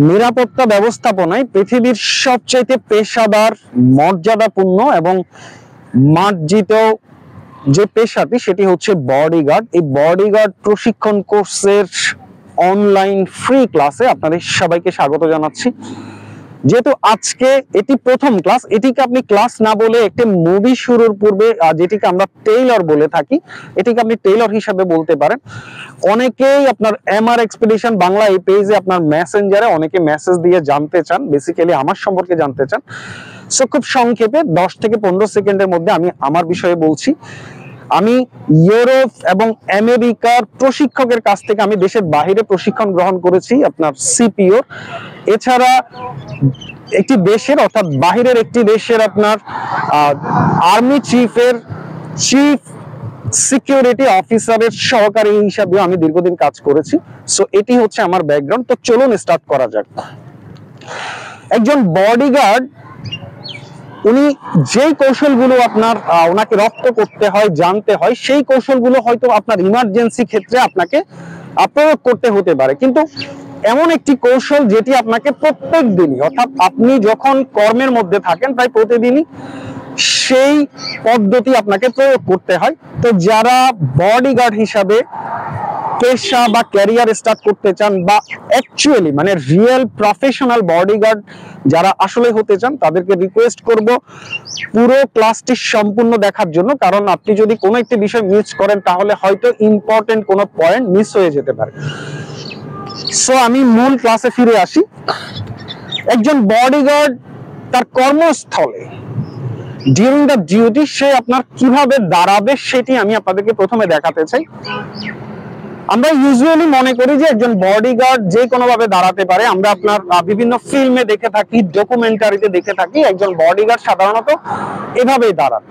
নিরাপত্তা ব্যবস্থাপনায় পৃথিবীর সবচাইতে পেশাদার, মর্যাদাপূর্ণ এবং মার্জিত যে পেশাটি সেটি হচ্ছে বডিগার্ড। এই বডিগার্ড প্রশিক্ষণ কোর্সের অনলাইন ফ্রি ক্লাসে আপনাদের সবাইকে স্বাগত জানাচ্ছি। যেহেতু আজকে এটি প্রথম ক্লাস, এটিকে আপনি ক্লাস না বলে একটি মুভি শুরুর পূর্বে যেটিকে আমরা ট্রেইলার বলে থাকি, এটিকে আপনি ট্রেইলার হিসাবে বলতে পারেন। অনেকেই আপনার এমআর এক্সপিডিশন বাংলা এই পেজে আপনার মেসেঞ্জারে অনেকে মেসেজ দিয়ে জানতে চান, বেসিক্যালি আমার সম্পর্কে জানতে চান। সো খুব সংক্ষেপে 10 থেকে 15 সেকেন্ডের মধ্যে আমি আমার বিষয়ে বলছি। আমি ইউরোপ এবং আমেরিকার প্রশিক্ষকের কাছ থেকে আমি দেশের বাইরে প্রশিক্ষণ গ্রহণ করেছি আপনার সিপিও। এছাড়া একটি দেশের অর্থাৎ বাহিরের একটি দেশের আপনার আর্মি চিফ সিকিউরিটি অফিসারের সহকারী হিসাবেও আমি দীর্ঘদিন কাজ করেছি। সো এটি হচ্ছে আমার ব্যাকগ্রাউন্ড। তো চলুন স্টার্ট করা যাক। একজন বডিগার্ড উনি যেই কৌশলগুলো আপনার ওনাকে রপ্ত করতে হয়, জানতে হয়, সেই কৌশলগুলো হয়তো আপনার ইমার্জেন্সি ক্ষেত্রে আপনাকে প্রয়োগ করতে হতে পারে, কিন্তু এমন একটি কৌশল যেটি আপনাকে প্রত্যেক দিনই অর্থাৎ আপনি যখন কর্মের মধ্যে থাকেন প্রায় প্রতিদিনই সেই পদ্ধতি আপনাকে প্রয়োগ করতে হয়। তো যারা বডিগার্ড হিসাবে পেশা বা ক্যারিয়ার স্টার্ট করতে চান বা অ্যাকচুয়ালি মানে রিয়েল প্রফেশনাল বডিগার্ড যারা আসলে হতে চান, তাদেরকে রিকোয়েস্ট করব পুরো ক্লাসটি সম্পূর্ণ দেখার জন্য, কারণ আপনি যদি কোনো একটি বিষয় মিস করেন তাহলে হয়তো ইম্পর্টেন্ট কোনো পয়েন্ট মিস হয়ে যেতে পারে। সো আমি মূল ক্লাসে ফিরে আসি। একজন বডিগার্ড তার কর্মস্থলে ডিউরিং দ্য ডিউটি সে আপনার কিভাবে দাঁড়াবে সেটি আমি আপনাদেরকে প্রথমে দেখাতে চাই। আমরা ইউজুয়ালি মনে করি যে একজন বডিগার্ড যে কোনো ভাবে দাঁড়াতে পারে। আমরা আপনার বিভিন্ন ফিল্মে দেখে থাকি, ডকুমেন্টারিতে দেখে থাকি একজন বডিগার্ড সাধারণত এভাবেই দাঁড়ান,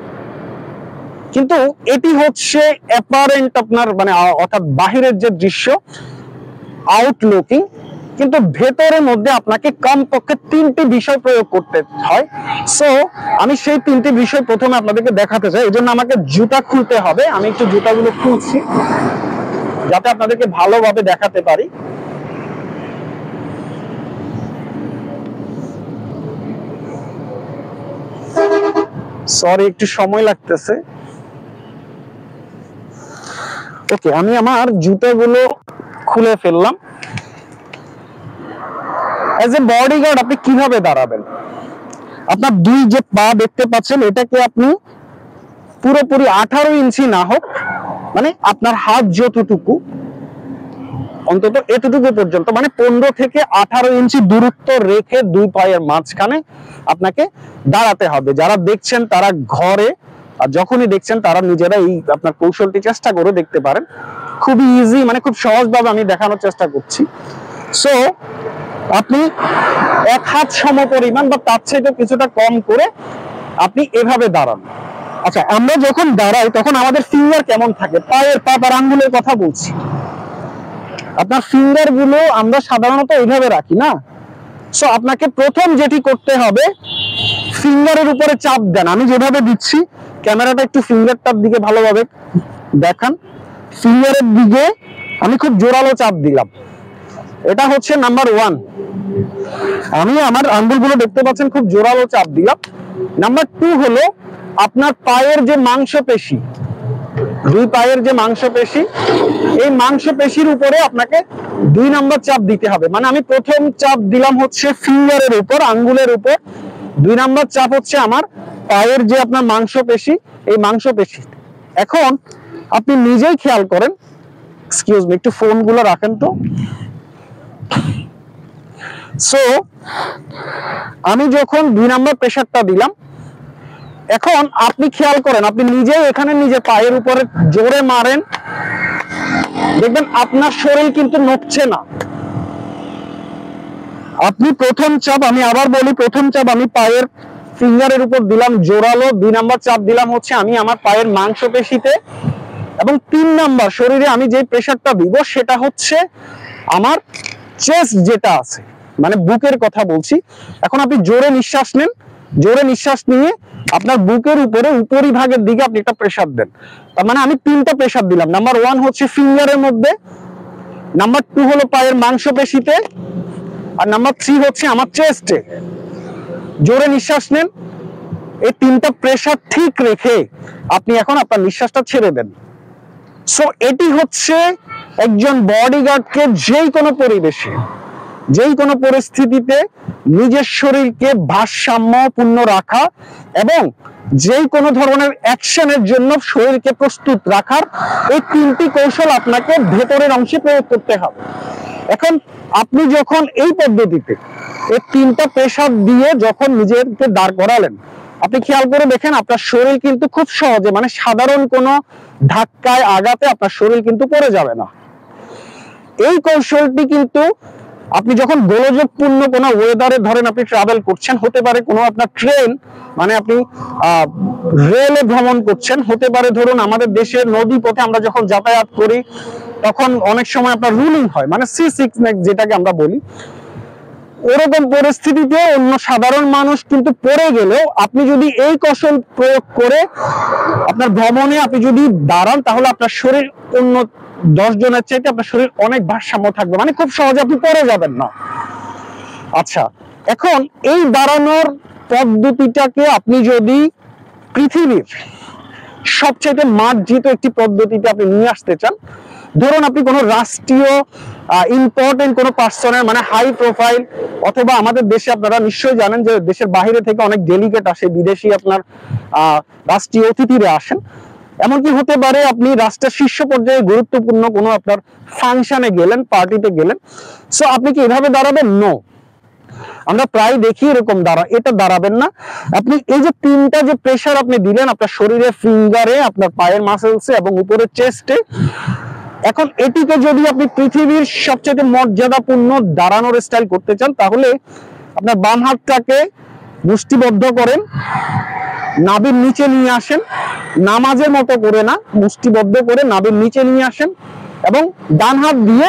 কিন্তু এটি হচ্ছে অ্যাপারেন্ট আপনার মানে অর্থাৎ বাহিরের যে দৃশ্য, আউটলুকিং, কিন্তু ভেতরের মধ্যে আপনাকে কমপক্ষে 3টি বিষয় প্রয়োগ করতে হয়। সো আমি সেই 3টি বিষয় প্রথমে আপনাদেরকে দেখাতে চাই। এজন্য আমাকে জুতা খুলতে হবে। আমি একটু জুতাগুলো খুলছি যাতে আপনাদেরকে ভালোভাবে দেখাতে পারি। সরি, একটু সময় লাগতেছে। ওকে, আমি আমার জুতাগুলো খুলে ফেললাম। এজ এ বডিগার্ড আপনি কিভাবে দাঁড়াবেন? আপনার দুই যে পা দেখতে পাচ্ছেন এটাকে আপনি পুরোপুরি 18 ইঞ্চি না হোক, মানে আপনার হাত যতটুকু অন্তত এতটুকু পর্যন্ত, মানে 15 থেকে 18 ইঞ্চি দূরত্ব রেখে দুই পায়ের মাঝখানে আপনাকে দাঁড়াতে হবে। যারা দেখছেন তারা ঘরে আর যখনই দেখছেন তারা নিজেরা এই আপনার কৌশলটি চেষ্টা করে দেখতে পারেন। খুবই ইজি, মানে খুব সহজভাবে আমি দেখানোর চেষ্টা করছি। সো আপনি এক হাত সমপরিমাণ বা তার চাইতে কিছুটা কম করে আপনি এভাবে দাঁড়ান। আচ্ছা, আমরা যখন দাঁড়াই তখন আমাদের ফিঙ্গার কেমন থাকে? পায়ের পা বা আঙ্গুলের কথা বলছি। আপনার ফিঙ্গার গুলো আমরা সাধারণত এইভাবে রাখি না। সো আপনাকে প্রথম যেটি করতে হবে, ফিঙ্গারের উপরে চাপ দেন। আমি যেভাবে দিচ্ছি, ক্যামেরাটা একটু ফিঙ্গারটার দিকে ভালোভাবে দেখান। ফিঙ্গারের দিকে আমি খুব জোরালো চাপ দিলাম। এটা হচ্ছে নাম্বার 1। আমি আমার আঙ্গুলগুলো দেখতে পাচ্ছেন খুব জোরালো চাপ দিলাম। নাম্বার 2 হলো আপনার পায়ের যে মাংসপেশি, দুই পায়ের যে মাংসপেশি, এই মাংসপেশির উপরে আপনাকে 2 নাম্বার চাপ দিতে হবে। মানে আমি প্রথম চাপ দিলাম হচ্ছে ফিঙ্গারের উপর, আঙ্গুলের উপর। 2 নাম্বার চাপ হচ্ছে আমার পায়ের যে আপনার মাংসপেশি, এই মাংসপেশি। এখন আপনি নিজেই খেয়াল করেন, এক্সকিউজ মি, একটু ফোনগুলো রাখেন তো। সো আমি যখন 2 নাম্বার প্রেসারটা দিলাম, এখন আপনি খেয়াল করেন, আপনি নিজেই এখানে নিজে পায়ের উপরে জোরে মারেন, দেখবেন আপনার শরীর কিন্তু নড়ছে না। আপনি প্রথম চাপ, আমি আবার বলি, প্রথম চাপ আমি পায়ের ফিঙ্গারের উপর দিলাম জোরালো। 2 নাম্বার চাপ দিলাম হচ্ছে আমি আমার পায়ের মাংসপেশিতে, এবং 3 নাম্বার শরীরে আমি যে প্রেসারটা দিব সেটা হচ্ছে আমার চেস্ট যেটা আছে, মানে বুকের কথা বলছি। এখন আপনি জোরে নিঃশ্বাস নেন, জোরে নিঃশ্বাস নিয়ে আপনার বুকের উপরে উপরিভাগের দিকে আপনি একটা প্রেসার দেন। তার মানে আমি 3টা প্রেসার দিলাম। নাম্বার 1 হচ্ছে ফিঙ্গারের মধ্যে, নাম্বার 2 হলো পায়ের মাংসপেশিতে, আর নাম্বার 3 হচ্ছে আমার চেস্টে। জোরে নিঃশ্বাস নেন, এই 3টা প্রেসার ঠিক রেখে আপনি এখন আপনার নিঃশ্বাসটা ছেড়ে দেন। সো এটি হচ্ছে একজন বডিগার্ডকে যেই কোনো পরিবেশে, যেই কোনো পরিস্থিতিতে নিজের শরীরকে ভারসাম্যপূর্ণ রাখা এবং যেই কোনো ধরনের অ্যাকশনের জন্য শরীরকে প্রস্তুত রাখার এই 3টি কৌশল আপনাকে ভেতরের অংশে প্রয়োগ করতে হবে। এখন আপনি যখন এই পদ্ধতিতে এই 3টা প্রেসার দিয়ে যখন নিজেকে দাঁড় করালেন, আপনি খেয়াল করে দেখেন আপনার শরীর কিন্তু খুব সহজে, মানে সাধারণ কোনো ধাক্কায় আঘাতে আপনার শরীর কিন্তু পড়ে যাবে না। এই কৌশলটি কিন্তু আপনি যখন গোলযোগপূর্ণ কোনো ওয়েদারে ধরেন আপনি ট্রাভেল করছেন, হতে পারে কোনো আপনার ট্রেন, মানে আপনি রেলে ভ্রমণ করছেন, হতে পারে ধরুন আমাদের দেশের নদী পথে আমরা যখন যাতায়াত করি তখন অনেক সময় আপনার রুলিং হয়, মানে সি সিকনেস যেটাকে আমরা বলি। ওরকম পরিস্থিতিতে অন্য সাধারণ মানুষ কিন্তু পড়ে গেলেও আপনি যদি এই কৌশল প্রয়োগ করে আপনার ভ্রমণে আপনি যদি দাঁড়ান, তাহলে আপনার শরীর অন্য 10 জনের চাইতে আপনার শরীর অনেক ভারসাম্য থাকবে, মানে খুব সহজে আপনি পড়ে যাবেন না। আচ্ছা, এখন এই দাঁড়ানোর পদ্ধতিটাকে আপনি যদি পৃথিবীর সবচেয়ে মার্জিত একটি পদ্ধতিতে আপনি নিয়ে আসতে চান, ধরুন আপনি কোনো রাষ্ট্রীয় ইম্পর্টেন্ট কোনো পার্সনের, মানে হাই প্রোফাইল, অথবা আমাদের দেশে আপনারা নিশ্চয়ই জানেন যে দেশের বাইরে থেকে অনেক ডেলিগেট আসে, বিদেশি আপনার রাষ্ট্রীয় অতিথিরা আসেন। এমনকি হতে পারে আপনি রাষ্ট্রের শীর্ষ পর্যায়ে গুরুত্বপূর্ণ কোনো আপনার ফাংশনে গেলেন, পার্টিতে গেলেন। সো আপনি কি এভাবে দাঁড়াবেন? নো, আমরা প্রায় দেখি এরকম এটা দাঁড়াবেন না। আপনি এই যে 3টা যে প্রেসার আপনি দিলেন আপনার শরীরের ফিঙ্গারে, আপনার পায়ের মাসেলসে এবং উপরের চেস্টে, এখন এটিকে যদি আপনি পৃথিবীর সবচেয়ে মর্যাদাপূর্ণ দাঁড়ানোর স্টাইল করতে চান, তাহলে আপনার বাম হাতটাকে মুষ্টিবদ্ধ করেন, নাভির নিচে নিয়ে আসেন, নামাজের মতো করে না, মুষ্টিবদ্ধ করে নাভির নিচে নিয়ে আসেন এবং ডান হাত দিয়ে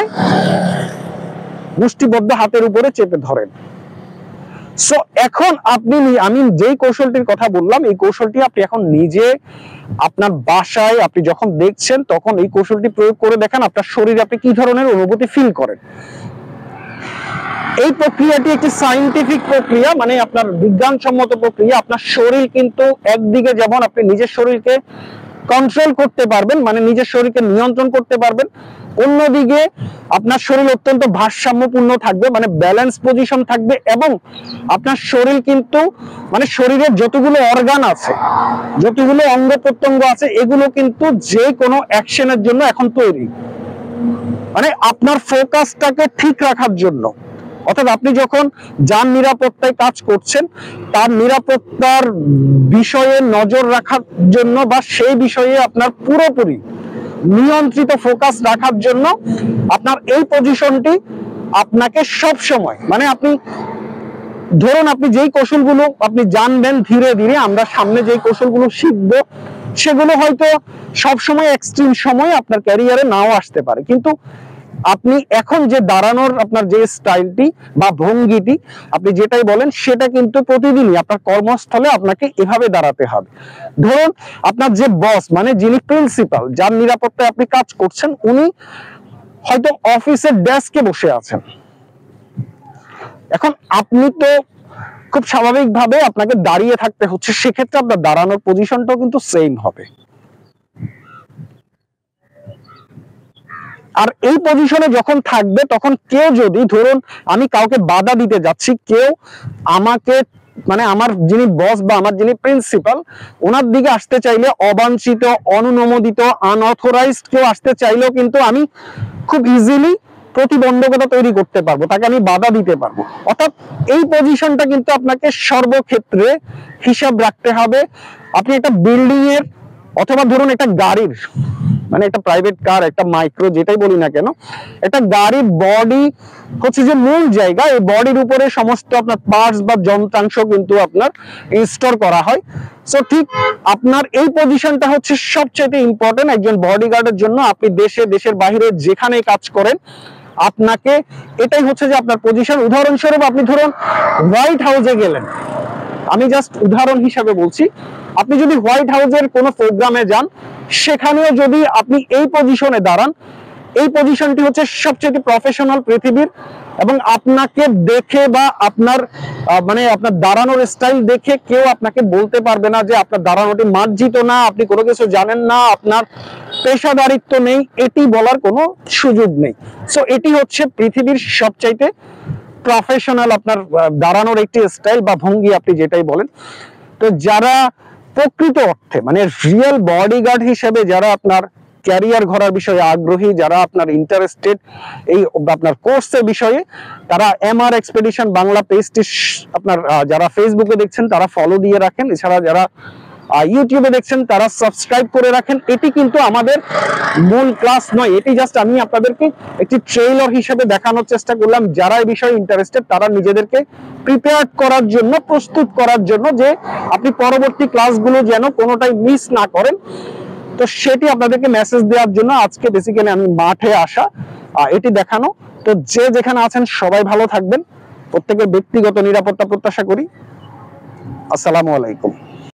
মুষ্টিবদ্ধ হাতের উপরে চেপে ধরেন। সো এখন আমি যেই কৌশলটির কথা বললাম, এই কৌশলটি আপনি এখন নিজে আপনার বাসায় আপনি যখন দেখছেন তখন এই কৌশলটি প্রয়োগ করে দেখেন আপনার শরীরে আপনি কি ধরনের অনুভূতি ফিল করেন। এই প্রক্রিয়াটি একটি সায়েন্টিফিক প্রক্রিয়া, মানে আপনার বিজ্ঞানসম্মত প্রক্রিয়া। আপনার শরীর কিন্তু একদিকে যেমন আপনি নিজের শরীরকে কন্ট্রোল করতে পারবেন, মানে নিজের শরীরকে নিয়ন্ত্রণ করতে পারবেন, অন্যদিকে আপনার শরীর অত্যন্ত ভারসাম্যপূর্ণ থাকবে, মানে ব্যালেন্স পজিশন থাকবে, এবং আপনার শরীর কিন্তু, মানে শরীরের যতগুলো অর্গান আছে, যতগুলো অঙ্গ প্রত্যঙ্গ আছে, এগুলো কিন্তু যে কোনো অ্যাকশনের জন্য এখন তৈরি, মানে আপনার ফোকাসটাকে ঠিক রাখার জন্য। অর্থাৎ আপনি যখন যান নিরাপত্তায় কাজ করছেন, তার নিরাপত্তার বিষয়ে নজর রাখার জন্য বা সেই বিষয়ে আপনার পুরোপুরি নিয়ন্ত্রিত ফোকাস রাখার জন্য আপনার এই পজিশনটি আপনাকে সব সময়, মানে আপনি ধরুন আপনি যেই কৌশলগুলো আপনি জানবেন ধীরে ধীরে, আমরা সামনে যেই কৌশলগুলো শিখব সেগুলো হয়তো সব সময় এক্সট্রিম সময় আপনার ক্যারিয়ারে নাও আসতে পারে, কিন্তু আপনি এখন যে দাঁড়ানোর আপনার যে স্টাইলটি বা ভঙ্গিটি আপনি যেটাই বলেন, সেটা কিন্তু প্রতিদিনই আপনার কর্মস্থলে আপনাকে এভাবে দাঁড়াতে হবে। ধরুন আপনার যে বস, মানে যিনি প্রিন্সিপাল, যার নিরাপত্তায় আপনি কাজ করছেন, উনি হয়তো অফিসের ডেস্কে বসে আছেন। এখন আপনি তো খুব স্বাভাবিকভাবে আপনাকে দাঁড়িয়ে থাকতে হচ্ছে, সেক্ষেত্রে আপনার দাঁড়ানোর পজিশনটাও কিন্তু সেম হবে। আর এই পজিশনে যখন থাকবে, তখন কেউ যদি, ধরুন আমি কাউকে বাধা দিতে যাচ্ছি, কেউ আমাকে, মানে আমার যিনি বস বা আমার যিনি প্রিন্সিপাল, ওনার দিকে আসতে চাইলে, অবাঞ্ছিত, অনুমোদিত, আনঅথরাইজড কেউ আসতে চাইলেও কিন্তু আমি খুব ইজিলি প্রতিবন্ধকতা তৈরি করতে পারবো, তাকে আমি বাধা দিতে পারবো। অর্থাৎ এই পজিশনটা কিন্তু আপনাকে সর্বক্ষেত্রে হিসাব রাখতে হবে। আপনি একটা বিল্ডিং এর অথবা ধরুন একটা গাড়ির, মানে একটা প্রাইভেট কার, একটা মাইক্রো, যেটাই বলি না কেন, একটা গাড়ির বডি হচ্ছে যে মূল জায়গা, এই বডির উপরে সমস্ত আপনার পার্টস বা যন্ত্রাংশ কিন্তু আপনার ইনস্টল করা হয়। সো ঠিক আপনার এই পজিশনটা হচ্ছে সবচেয়ে ইম্পর্টেন্ট একজন বডিগার্ডের জন্য। আপনি দেশে, দেশের বাইরে যেখানে কাজ করেন, আপনাকে এটাই হচ্ছে যে আপনার পজিশন। উদাহরণস্বরূপ আপনি ধরুন হোয়াইট হাউসে গেলেন, আমি জাস্ট উদাহরণ হিসাবে বলছি, আপনি যদি হোয়াইট হাউসের কোনো প্রোগ্রামে যান, সেখানেও যদি আপনি এই পজিশনে দাঁড়ান, এই পজিশনটি হচ্ছে সবচেয়ে প্রফেশনাল পৃথিবীর। এবং আপনাকে দেখে বা আপনার মানে আপনার দাঁড়ানোর স্টাইল দেখে কেউ আপনাকে বলতে পারবে না যে আপনার দাঁড়ানোটি মার্জিত না, আপনি কোনো কিছু জানেন না, আপনার পেশাদারিত্ব নেই, এটি বলার কোনো সুযোগ নেই। সো এটি হচ্ছে পৃথিবীর সবচাইতে প্রফেশনাল আপনার দাঁড়ানোর একটি স্টাইল বা ভঙ্গি, আপনি যেটাই বলেন। তো যারা প্রকৃত অর্থে মানে রিয়েল বডিগার্ড হিসেবে যারা আপনার ক্যারিয়ার গড়ার বিষয়ে আগ্রহী, যারা আপনার ইন্টারেস্টেড এই আপনার কোর্সের বিষয়ে, তারা এমআর এক্সপেডিশন বাংলা পেজটি আপনার যারা ফেসবুকে দেখছেন তারা ফলো দিয়ে রাখেন, এছাড়া যারা ইউটিউবে দেখছেন তারা সাবস্ক্রাইব করে রাখেন। এটি কিন্তু আমাদের মূল ক্লাস নয়, এটি জাস্ট আমি আপনাদেরকে একটি ট্রেইলার হিসেবে দেখানোর চেষ্টা করলাম। যারা এই বিষয়ে ইন্টারেস্টেড তারা নিজেদেরকে প্রিপেয়ার করার জন্য, প্রস্তুত করার জন্য, যে আপনি পরবর্তী ক্লাসগুলো যেন কোনোটাই মিস না করেন। তো সেটি আপনাদেরকে মেসেজ দেওয়ার জন্য আজকে বেসিক্যালি আমি মাঠে আসা, এটি দেখানো। তো যে যেখানে আছেন সবাই ভালো থাকবেন, প্রত্যেকের ব্যক্তিগত নিরাপত্তা প্রত্যাশা করি। আসসালামু আলাইকুম।